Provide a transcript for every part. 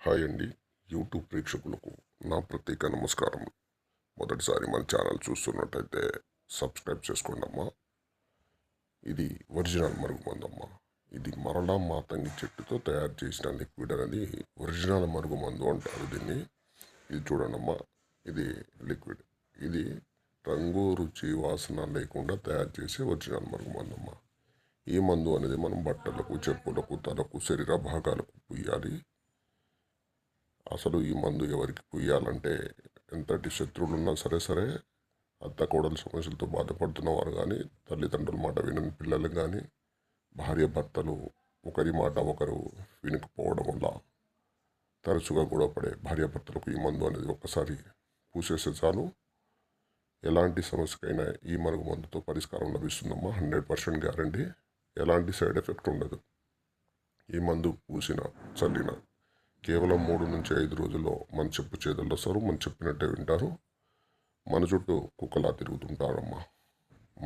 Hi అండి. YouTube ప్రేక్షకులకు నా ప్రత్యేక నమస్కారం. మొదటిసారి మన ఛానల్ చూస్తున్నట్టయితే సబ్స్క్రైబ్ చేసుకోండి అమ్మా. ఇది ఒరిజినల్ మరుగుమందు. ఇది మరలా మాతంగి చెట్టుతో తయారు చేసిన లిక్విడ్ అనేది ఒరిజినల్ మరుగుమందు అంటారు దీన్ని. ఇది చూడండమ్మా, ఇది లిక్విడ్. ఇది రంగు రుచి వాసన లేకుండా తయారు చేసే ఒరిజినల్ మరుగుమందమ్మా. ఈ మందు అనేది మనం బట్టలకు, చెప్పులకు, తలకు, శరీర భాగాలకు పుయ్యాలి. అసలు ఈ మందు ఎవరికి పుయ్యాలంటే ఎంతటి శత్రువులు ఉన్నా సరే అత్త కోడల సమస్యలతో బాధపడుతున్నవారు కానీ, తల్లిదండ్రుల మాట వినని పిల్లలు కానీ, భార్య భర్తలు ఒకరి మాట ఒకరు వినకపోవడం వల్ల తరచుగా గొడవపడే భార్యాభర్తలకు ఈ మందు అనేది ఒక్కసారి పూసేస్తే చాలు ఎలాంటి సమస్యకైనా ఈ మరుగు మందుతో పరిష్కారం లభిస్తుందమ్మా. 100% గ్యారంటీ. ఎలాంటి సైడ్ ఎఫెక్ట్ ఉండదు. ఈ మందు పూసిన చల్లిన కేవలం 3 నుంచి 5 రోజుల్లో మన చెప్పు చేతుల్లో వస్తారు. మనం చెప్పినట్టే వింటారు. మన చుట్టూ కుక్కలా తిరుగుతుంటారమ్మా.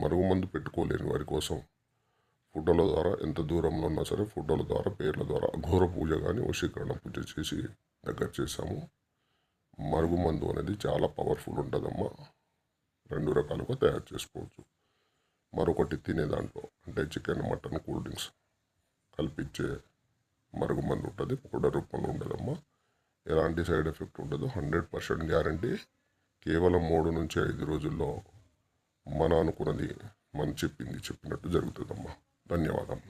మరుగు మందు పెట్టుకోలేని వారి కోసం ఫోటోల ద్వారా ఎంత దూరంలో ఉన్నా సరే ఫోటోల ద్వారా, పేర్ల ద్వారా ఘోర పూజ కానీ వశీకరణ పూజ చేసి దగ్గర చేశాము. మరుగు మందు అనేది చాలా పవర్ఫుల్ ఉంటుందమ్మా. 2 రకాలుగా తయారు చేసుకోవచ్చు. మరొకటి తినే దాంట్లో అంటే చికెన్, మటన్, కూల్ డ్రింక్స్ కల్పించే మరుగు మందు ఉంటుంది. పౌడర్ రూపంలో ఉండదమ్మా. ఎలాంటి సైడ్ ఎఫెక్ట్ ఉండదు. 100% గ్యారంటీ. కేవలం 3 నుంచి 5 రోజుల్లో మన అనుకున్నది మనం చెప్పినట్టు జరుగుతుందమ్మా. ధన్యవాదం.